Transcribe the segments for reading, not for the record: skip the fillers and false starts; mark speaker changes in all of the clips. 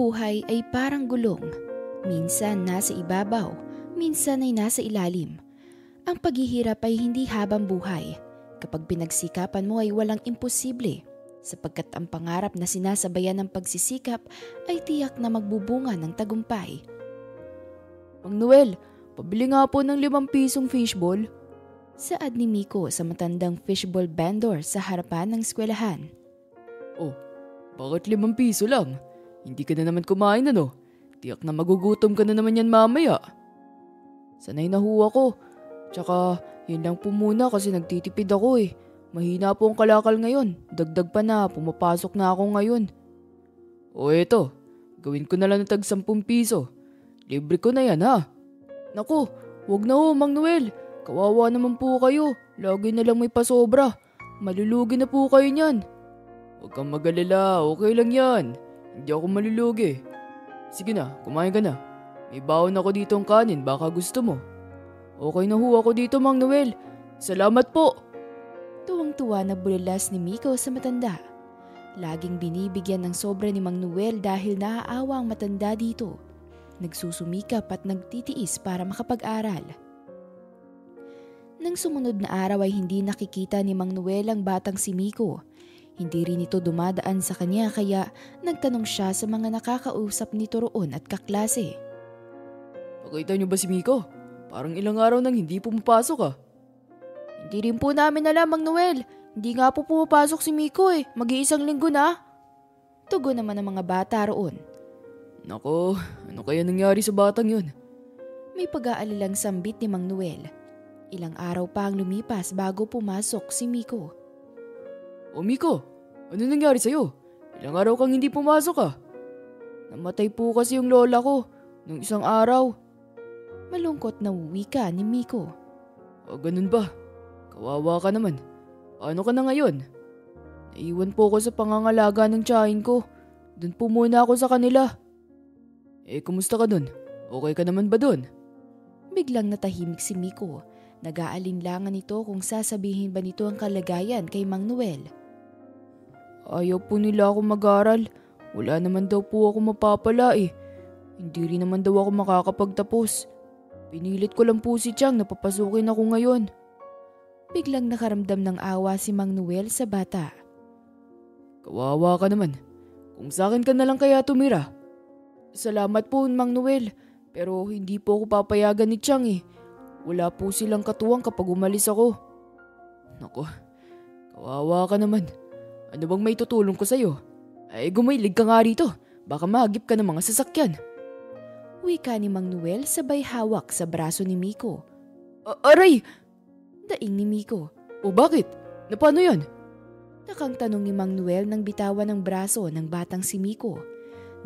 Speaker 1: buhay ay parang gulong. Minsan nasa ibabaw, minsan ay nasa ilalim. Ang paghihirap ay hindi habang buhay. Kapag pinagsikapan mo ay walang imposible, sapagkat ang pangarap na sinasabayan ng pagsisikap ay tiyak na magbubunga ng tagumpay.
Speaker 2: Mang Noel, pabili nga po ng 5 pisong fishball.
Speaker 1: Saad ni Miko sa matandang fishball vendor sa harapan ng eskwelahan.
Speaker 2: Oh, bakit 5 piso lang? Hindi ka na naman kumain ano? Tiyak na magugutom ka na naman yan mamaya. Sanay na ho ako. Tsaka yun lang po muna kasi nagtitipid ako eh. Mahina po ang kalakal ngayon. Dagdag pa na, pumapasok na ako ngayon. O eto, gawin ko na lang ng tag 10 piso. Libre ko na yan ha. Naku, wag na ho Mang Noel. Kawawa naman po kayo. Lagi na lang may pasobra. Malulugi na po kayo niyan. Huwag kang mag-alala, okay lang yan. Hindi ako malulugi. Sige na, kumain ka na. May baon ako dito ang kanin, baka gusto mo. Okay na ho ako dito Mang Noel. Salamat po.
Speaker 1: Tuwang-tuwa na bulilas ni Miko sa matanda. Laging binibigyan ng sobra ni Mang Noel dahil naaawa ang matanda dito. Nagsusumikap at nagtitiis para makapag-aral. Nang sumunod na araw ay hindi nakikita ni Mang Noel ang batang si Miko. Hindi rin ito dumadaan sa kanya kaya nagtanong siya sa mga nakakausap nito roon at kaklase.
Speaker 2: Nakita niyo ba si Miko? Parang ilang araw nang hindi pumapasok ah.
Speaker 1: Hindi rin po namin alam Mang Noel. Hindi nga po pumapasok si Miko eh. Mag-iisang linggo na. Tugon naman ng mga bata roon.
Speaker 2: Nako, ano kaya nangyari sa batang yun?
Speaker 1: May pag-aalilang sambit ni Mang Noel. Ilang araw pa ang lumipas bago pumasok si Miko.
Speaker 2: O Miko, ano nangyari sa'yo? Ilang araw kang hindi pumasok ah. Namatay po kasi yung lola ko nung isang araw.
Speaker 1: Malungkot na wika ni Miko.
Speaker 2: O ganun ba? Kawawa ka naman. Paano ka na ngayon? Naiwan po ako sa pangangalaga ng tiyahin ko. Doon po muna ako sa kanila. Kumusta ka dun? Okay ka naman ba dun?
Speaker 1: Biglang natahimik si Miko. Nag-aalinlangan ito kung sasabihin ba nito ang kalagayan kay Mang Noel.
Speaker 2: Ayaw po nila ako mag-aral. Wala naman daw po ako mapapala eh. Hindi rin naman daw ako makakapagtapos. Pinilit ko lang po si Chang na papasukin ako ngayon.
Speaker 1: Biglang nakaramdam ng awa si Mang Noel sa bata.
Speaker 2: Kawawa ka naman. Kung sa akin ka na lang kaya tumira. Salamat po Mang Noel. Pero hindi po ako papayagan ni Chang eh. Wala po silang katuwang kapag umalis ako. Naku, kawawa ka naman. Ano bang may tutulong ko sa'yo? Gumahilig ka nga rito. Baka mahagip ka ng mga sasakyan.
Speaker 1: Wika ni Mang Noel sabay hawak sa braso ni Miko.
Speaker 2: Aray!
Speaker 1: Daing ni Miko.
Speaker 2: O bakit? Paano yan?
Speaker 1: Nakang tanong ni Mang Noel nang bitawan ng braso ng batang si Miko.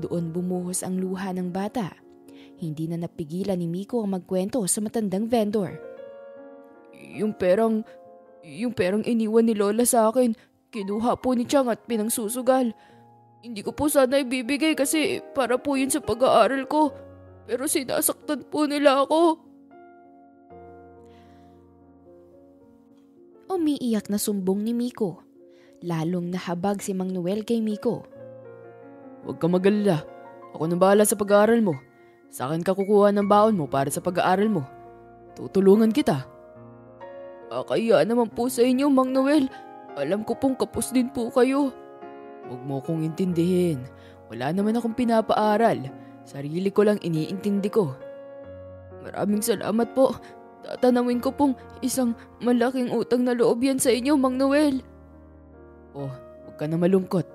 Speaker 1: Doon bumuhos ang luha ng bata. Hindi na napigilan ni Miko ang magkwento sa matandang vendor.
Speaker 2: Yung perang iniwan ni Lola sa akin, kinuha po ni Chang at pinangsusugal. Hindi ko po sana ibibigay kasi para po yun sa pag-aaral ko. Pero sinasaktan po nila ako.
Speaker 1: Umiiyak na sumbong ni Miko. Lalong nahabag si Mang Noel kay Miko.
Speaker 2: Huwag ka mag-alala. Ako na bahala sa pag-aaral mo. Sa akin ka kukuha ng baon mo para sa pag-aaral mo. Tutulungan kita. Kaya naman po sa inyo, Mang Noel. Alam ko pong kapos din po kayo. Huwag mo kong intindihin. Wala naman akong pinapaaral. Sarili ko lang iniintindi ko. Maraming salamat po. Tatanawin ko pong isang malaking utang na loob yan sa inyo, Mang Noel. Oh, huwag ka na malungkot.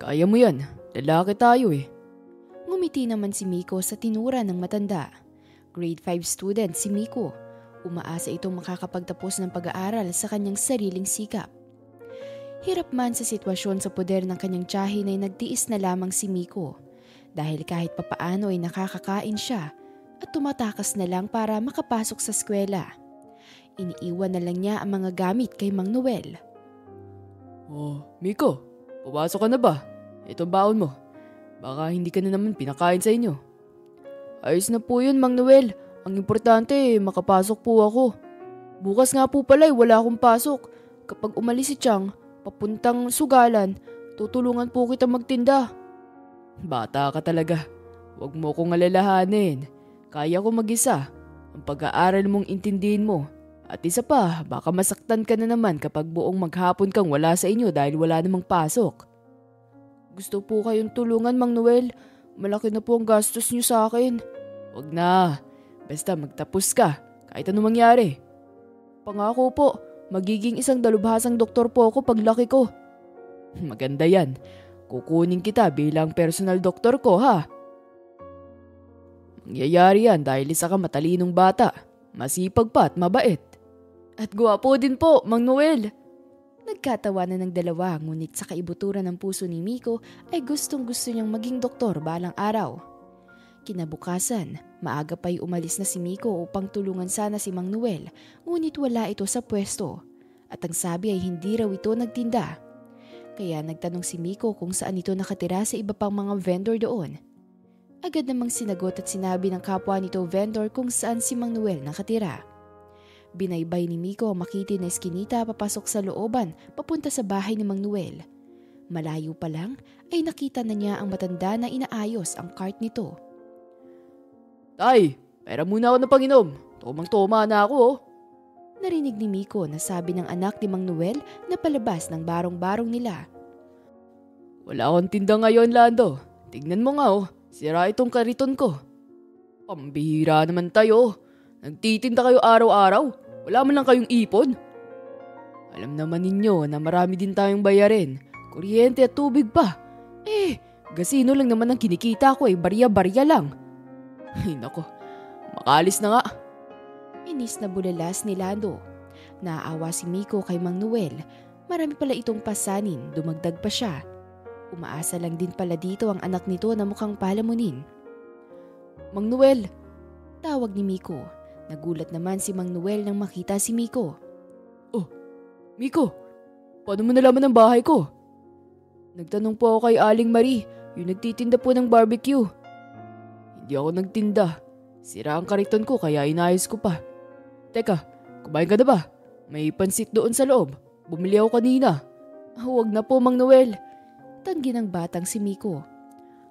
Speaker 2: Kaya mo yan. Lalaki tayo eh.
Speaker 1: Ngumiti naman si Miko sa tinura ng matanda. Grade 5 student si Miko. Umaasa itong makakapagtapos ng pag-aaral sa kanyang sariling sikap. Hirap man sa sitwasyon sa poder ng kanyang tiyahin ay nagtiis na lamang si Miko. Dahil kahit papaano ay nakakakain siya at tumatakas na lang para makapasok sa eskwela. Iniiwan na lang niya ang mga gamit kay Mang Noel.
Speaker 2: Oh, Miko, pumasok ka na ba? Ito baon mo. Baka hindi ka na naman pinakain sa inyo. Ayos na po yun, Mang Noel. Ang importante, makapasok po ako. Bukas nga po pala wala akong pasok. Kapag umalis si Chang, papuntang sugalan, tutulungan po kita magtinda. Bata ka talaga. Huwag mo kong alalahanin. Kaya ko mag-isa. Ang pag-aaral mong intindihin mo. At isa pa, baka masaktan ka na naman kapag buong maghapon kang wala sa inyo dahil wala namang pasok. Gusto po kayong tulungan, Mang Noel. Malaki na po ang gastos niyo sa akin. Huwag na. Basta magtapos ka, kahit ano mangyari. Pangako po, magiging isang dalubhasang doktor po ako paglaki ko. Maganda yan. Kukunin kita bilang personal doktor ko, ha? Mangyayari yan dahil isa ka matalinong bata. Masipag pa at mabait. At gwapo din po, Mang Noel.
Speaker 1: Nagkatawanan ng dalawa, ngunit sa kaibuturan ng puso ni Miko ay gustong-gusto niyang maging doktor balang araw. Kinabukasan, maaga pa'y umalis na si Miko upang tulungan sana si Mang Noel, ngunit wala ito sa pwesto. At ang sabi ay hindi raw ito nagtinda. Kaya nagtanong si Miko kung saan ito nakatira sa iba pang mga vendor doon. Agad namang sinagot at sinabi ng kapwa nito vendor kung saan si Mang Noel nakatira. Binaybay ni Miko ang makitid na eskinita papasok sa looban papunta sa bahay ni Mang Noel. Malayo pa lang ay nakita na niya ang matanda na inaayos ang cart nito.
Speaker 2: Tay, pera muna ako ng panginom. Tumang-tuma na ako, oh.
Speaker 1: Narinig ni Miko na sabi ng anak ni Mang Noel na palabas ng barong-barong nila.
Speaker 2: Wala akong tinda ngayon, Lando. Tignan mo nga, oh. Sira itong kariton ko. Pambihira naman tayo. Nagtitinda kayo araw-araw. Wala man lang kayong ipon. Alam naman ninyo na marami din tayong bayarin. Kuryente at tubig pa. Gasino lang naman ang kinikita ko, barya-barya lang. Ay nako, makalis na nga.
Speaker 1: Inis na bulalas ni Lando. Naawa si Miko kay Mang Noel. Marami pala itong pasanin, dumagdag pa siya. Umaasa lang din pala dito ang anak nito na mukhang palamunin. Mang Noel, tawag ni Miko. Nagulat naman si Mang Noel nang makita si Miko.
Speaker 2: Oh, Miko, paano mo nalaman ang bahay ko? Nagtanong po ako kay Aling Marie, yung nagtitinda po ng barbecue. Hindi ako nagtinda. Sira ang kariton ko kaya inayos ko pa. Teka, kumain ka na ba? May pansit doon sa loob. Bumili ako kanina.
Speaker 1: Huwag na po, Mang Noel. Tanggi ng batang si Miko.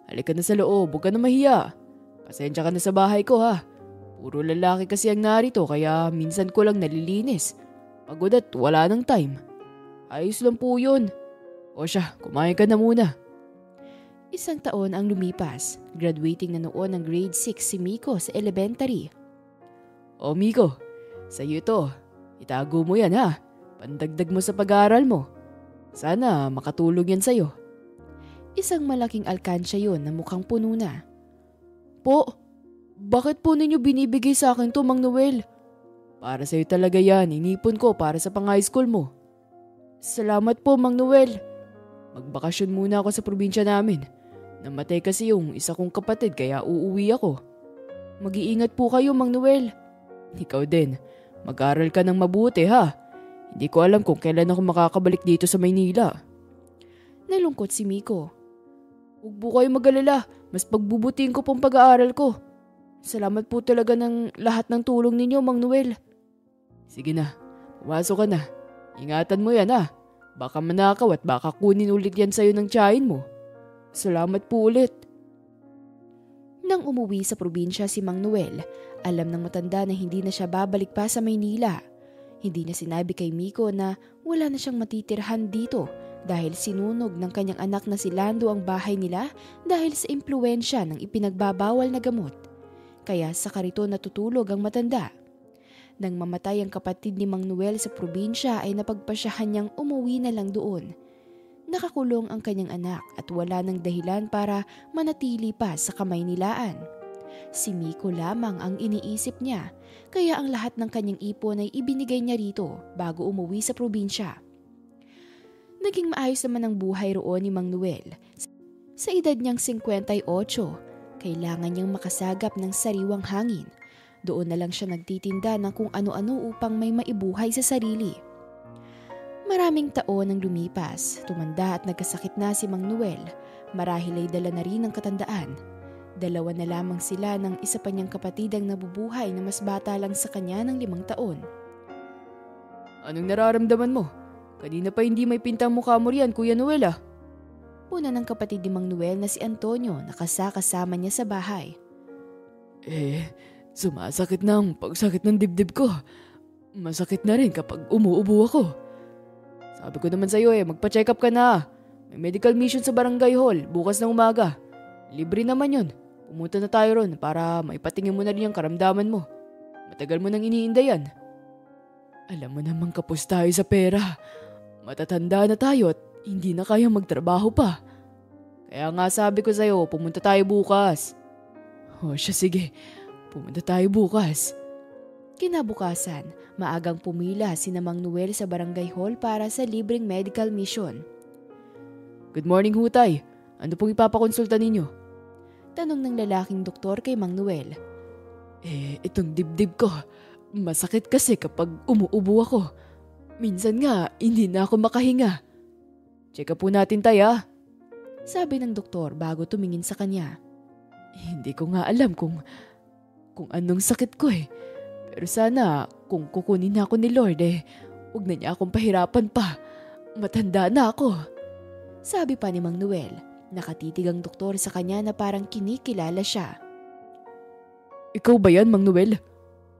Speaker 2: Halika na sa loob, huwag ka na mahiya. Pasensya ka na sa bahay ko, ha. Puro lalaki kasi ang narito kaya minsan ko lang nalilinis. Pagod at wala nang time. Ayos lang po yun. O siya, kumain ka na muna.
Speaker 1: Isang taon ang lumipas. Graduating na noon ng grade 6 si Miko sa elementary.
Speaker 2: O Miko, sa'yo to. Itago mo yan, ha. Pandagdag mo sa pag-aaral mo. Sana makatulong yan sa'yo.
Speaker 1: Isang malaking alkansya yun na mukhang puno na.
Speaker 2: Po, bakit po ninyo binibigay sa akin to, Mang Noel? Para sa'yo talaga yan, inipon ko para sa pang-high school mo. Salamat po, Mang Noel. Magbakasyon muna ako sa probinsya namin. Namatay kasi yung isa kong kapatid kaya uuwi ako. Mag-iingat po kayo, Mang Noel. Ikaw din, mag-aral ka ng mabuti, ha? Hindi ko alam kung kailan ako makakabalik dito sa Maynila.
Speaker 1: Nalungkot si Miko.
Speaker 2: Huwag po kayo mag-alala, mas pagbubutiin ko pong pag-aaral ko. Salamat po talaga ng lahat ng tulong ninyo, Mang Noel. Sige na, pumasok ka na. Ingatan mo yan, ha. Baka manakaw at baka kunin ulit yan sa'yo ng tiyahin mo. Salamat po ulit.
Speaker 1: Nang umuwi sa probinsya si Mang Noel, alam ng matanda na hindi na siya babalik pa sa Maynila. Hindi na sinabi kay Miko na wala na siyang matitirhan dito dahil sinunog ng kanyang anak na si Lando ang bahay nila dahil sa impluensya ng ipinagbabawal na gamot. Kaya sa karito natutulog ang matanda. Nang mamatay ang kapatid ni Mang Noel sa probinsya ay napagpasyahan niyang umuwi na lang doon. Nakakulong ang kanyang anak at wala ng dahilan para manatili pa sa Kamaynilaan. Si Miko lamang ang iniisip niya, kaya ang lahat ng kanyang ipon ay ibinigay niya rito bago umuwi sa probinsya. Naging maayos naman ang buhay roon ni Mang Noel. Sa edad niyang 58, kailangan niyang makasagap ng sariwang hangin. Doon na lang siya nagtitinda ng kung ano-ano upang may maibuhay sa sarili. Maraming taon ang lumipas, tumanda at nagkasakit na si Mang Noel. Marahil ay dala na rin ng katandaan. Dalawa na lamang sila ng isa pa niyang kapatid ang nabubuhay na mas bata lang sa kanya ng 5 taon.
Speaker 2: Anong nararamdaman mo? Kanina pa hindi may pintang mukha mo riyan, Kuya Noel, ah.
Speaker 1: Puna ng kapatid ni Mang Noel na si Antonio na kasama niya sa bahay.
Speaker 2: Sumasakit na ang pagsakit ng dibdib ko. Masakit na rin kapag umuubo ako. Sabi ko naman sa'yo magpa-check up ka na. May medical mission sa barangay hall bukas ng umaga. Libre naman yun. Pumunta na tayo ron para maipatingin mo na rin yung karamdaman mo. Matagal mo nang iniinda yan. Alam mo naman kapos tayo sa pera. Matatanda na tayo at hindi na kayang magtrabaho pa. Kaya nga sabi ko sa'yo, pumunta tayo bukas. Siya sige, pumunta tayo bukas.
Speaker 1: Kinabukasan, maagang pumila si Mang Noel sa barangay hall para sa libreng medical mission.
Speaker 2: Good morning, Hutay. Ano pong ipapakonsulta ninyo?
Speaker 1: Tanong ng lalaking doktor kay Mang Noel.
Speaker 2: Itong dibdib ko. Masakit kasi kapag umuubo ako. Minsan nga, hindi na ako makahinga. Check up po natin tayo.
Speaker 1: Sabi ng doktor bago tumingin sa kanya.
Speaker 2: Hindi ko nga alam kung anong sakit ko Pero sana kung kukunin na ako ni Lord huwag na niya akong pahirapan pa. Matanda na ako.
Speaker 1: Sabi pa ni Mang Noel. Nakatitig ang doktor sa kanya na parang kinikilala siya.
Speaker 2: Ikaw ba yan, Mang Noel?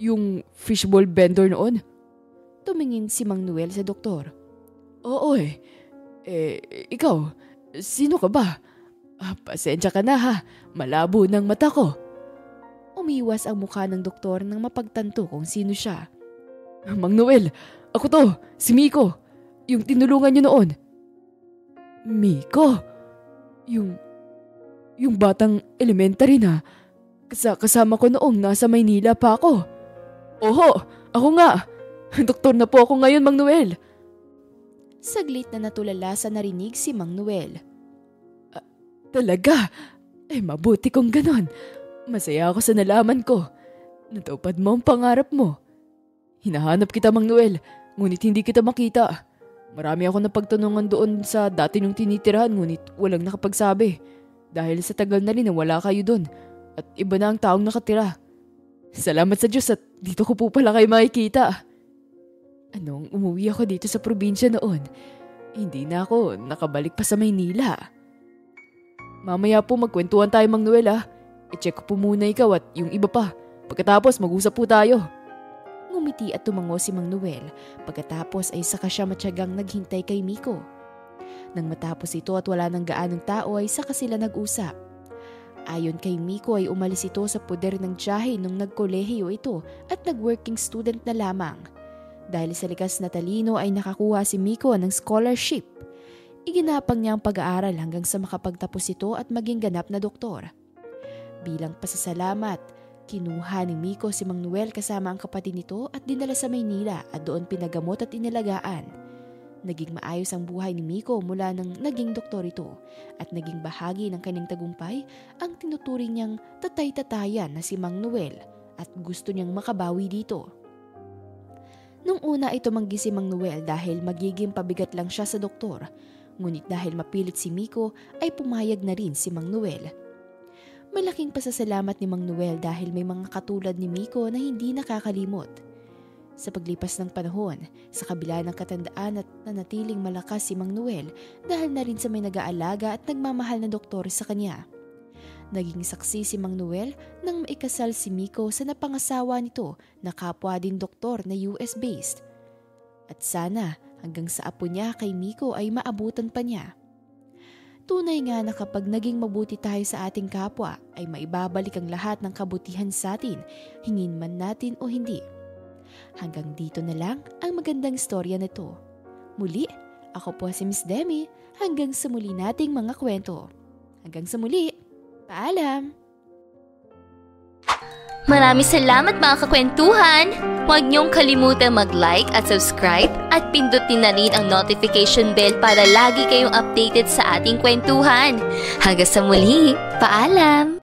Speaker 2: Yung fishball vendor noon?
Speaker 1: Tumingin si Mang Noel sa doktor.
Speaker 2: Oo ikaw, sino ka ba? Pasensya ka na ha, malabo ng mata ko.
Speaker 1: Umiwas ang mukha ng doktor nang mapagtanto kung sino siya.
Speaker 2: Mang Noel, ako to, si Miko. Yung tinulungan niyo noon. Miko? Yung batang elementary na kasama ko noong nasa Maynila pa ako. Oho, ako nga. Doktor na po ako ngayon, Mang Noel.
Speaker 1: Saglit na natulala sa narinig si Mang Noel.
Speaker 2: Talaga? Mabuti kung ganon. Masaya ako sa nalaman ko. Natupad mo ang pangarap mo. Hinahanap kita, Mang Noel, ngunit hindi kita makita. Marami ako napagtanungan doon sa dati nung tinitirahan ngunit walang nakapagsabi. Dahil sa tagal na rin na wala kayo doon at iba na ang taong nakatira. Salamat sa Diyos at dito ko po pala kayo makikita. Anong umuwi ako dito sa probinsya noon, hindi na ako nakabalik pa sa Maynila. Mamaya po magkwentuhan tayo, Mang Noel I-check ko po muna ikaw at yung iba pa. Pagkatapos mag-usap po tayo.
Speaker 1: Ngumiti at tumango si Mang Noel. Pagkatapos ay saka siya matyagang naghintay kay Miko. Nang matapos ito at wala nang gaanong tao ay saka sila nag-usap. Ayon kay Miko ay umalis ito sa poder ng tiyahe nung nagkolehiyo ito at nag-working student na lamang. Dahil sa likas na talino ay nakakuha si Miko ng scholarship. Iginapang niya ang pag-aaral hanggang sa makapagtapos ito at maging ganap na doktor. Bilang pasasalamat, kinuha ni Miko si Mang Noel kasama ang kapatid nito at dinala sa Maynila at doon pinagamot at inalagaan. Naging maayos ang buhay ni Miko mula nang naging doktor ito at naging bahagi ng kanyang tagumpay ang tinuturing niyang tatay-tatayan na si Mang Noel at gusto niyang makabawi dito. Nung una ay tumanggi si Mang Noel dahil magiging pabigat lang siya sa doktor, ngunit dahil mapilit si Miko ay pumayag na rin si Mang Noel. Malaking pasasalamat ni Mang Noel dahil may mga katulad ni Miko na hindi nakakalimot. Sa paglipas ng panahon, sa kabila ng katandaan at nanatiling malakas si Mang Noel dahil na rin sa may nag-aalaga at nagmamahal na doktor sa kanya. Naging saksi si Mang Noel nang maikasal si Miko sa napangasawa nito na kapwa din doktor na US-based. At sana hanggang sa apo niya kay Miko ay maabutan pa niya. Tunay nga na kapag naging mabuti tayo sa ating kapwa ay maibabalik ang lahat ng kabutihan sa atin, hingin man natin o hindi. Hanggang dito na lang ang magandang storya na to. Muli, ako po si Miss Demi. Hanggang sa muli nating mga kwento. Hanggang sa muli. Paalam!
Speaker 3: Maraming salamat mga kakwentuhan! Huwag niyong kalimutan mag-like at subscribe at pindutin na rin ang notification bell para lagi kayong updated sa ating kwentuhan. Hanggang sa muli, paalam!